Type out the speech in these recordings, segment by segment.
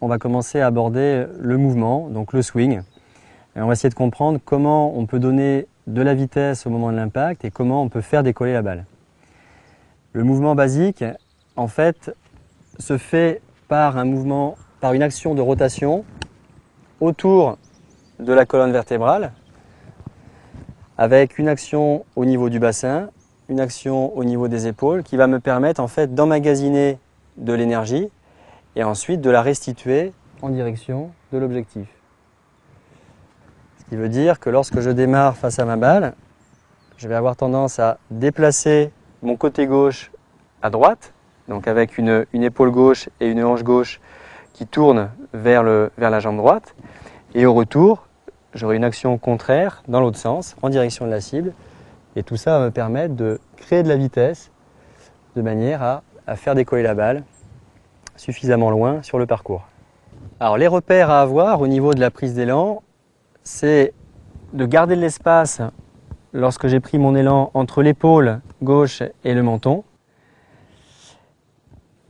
On va commencer à aborder le mouvement, donc le swing. Et on va essayer de comprendre comment on peut donner de la vitesse au moment de l'impact et comment on peut faire décoller la balle. Le mouvement basique, en fait, se fait par une action de rotation autour de la colonne vertébrale, avec une action au niveau du bassin, une action au niveau des épaules, qui va me permettre en fait d'emmagasiner de l'énergie et ensuite de la restituer en direction de l'objectif. Ce qui veut dire que lorsque je démarre face à ma balle, je vais avoir tendance à déplacer mon côté gauche à droite, donc avec une épaule gauche et une hanche gauche qui tournent vers la jambe droite. Et au retour, j'aurai une action contraire dans l'autre sens, en direction de la cible. Et tout ça va me permettre de créer de la vitesse de manière à faire décoller la balle suffisamment loin sur le parcours. Alors les repères à avoir au niveau de la prise d'élan, c'est de garder de l'espace lorsque j'ai pris mon élan entre l'épaule gauche et le menton.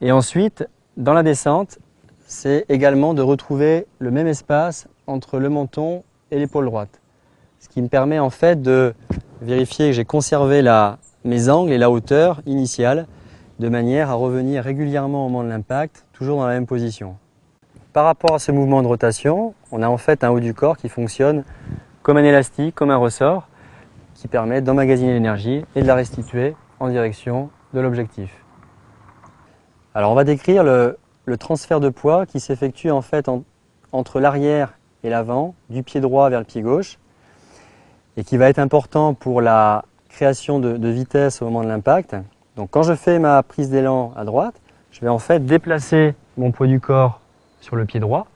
Et ensuite, dans la descente, c'est également de retrouver le même espace entre le menton et l'épaule droite. Ce qui me permet en fait de vérifier que j'ai conservé mes angles et la hauteur initiale de manière à revenir régulièrement au moment de l'impact, toujours dans la même position. Par rapport à ce mouvement de rotation, on a en fait un haut du corps qui fonctionne comme un élastique, comme un ressort, qui permet d'emmagasiner l'énergie et de la restituer en direction de l'objectif. Alors on va décrire le transfert de poids qui s'effectue en fait entre l'arrière et l'avant, du pied droit vers le pied gauche, et qui va être important pour la création de vitesse au moment de l'impact. Donc quand je fais ma prise d'élan à droite, je vais en fait déplacer mon poids du corps sur le pied droit,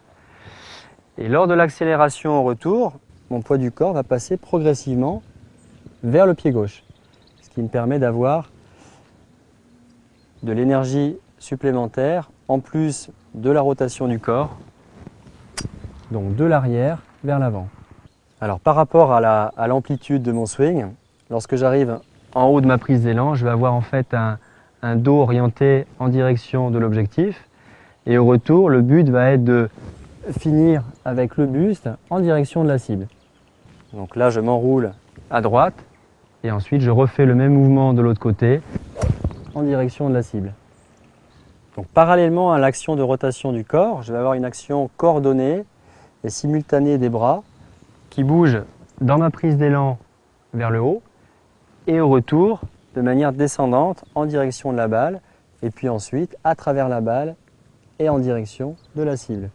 et lors de l'accélération au retour, mon poids du corps va passer progressivement vers le pied gauche, ce qui me permet d'avoir de l'énergie supplémentaire en plus de la rotation du corps, donc de l'arrière vers l'avant. Alors par rapport à l'amplitude de mon swing, lorsque j'arrive en haut de ma prise d'élan, je vais avoir en fait un dos orienté en direction de l'objectif, et au retour, le but va être de finir avec le buste en direction de la cible. Donc là, je m'enroule à droite et ensuite je refais le même mouvement de l'autre côté en direction de la cible. Donc parallèlement à l'action de rotation du corps, je vais avoir une action coordonnée et simultanée des bras qui bougent dans ma prise d'élan vers le haut et au retour de manière descendante en direction de la balle et puis ensuite à travers la balle et en direction de la cible.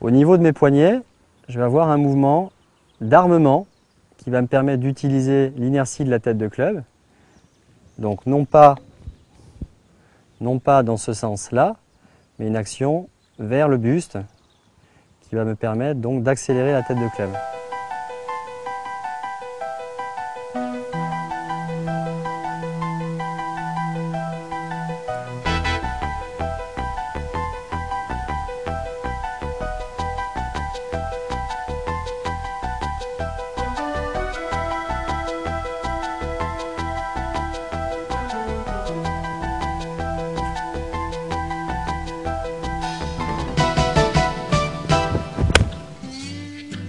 Au niveau de mes poignets, je vais avoir un mouvement d'armement qui va me permettre d'utiliser l'inertie de la tête de club. Donc non pas dans ce sens-là, mais une action vers le buste qui va me permettre donc d'accélérer la tête de club.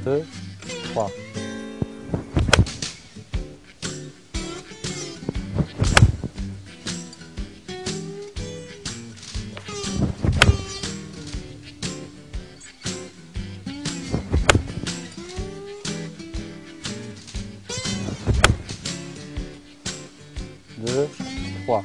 Deux, trois. Deux, trois.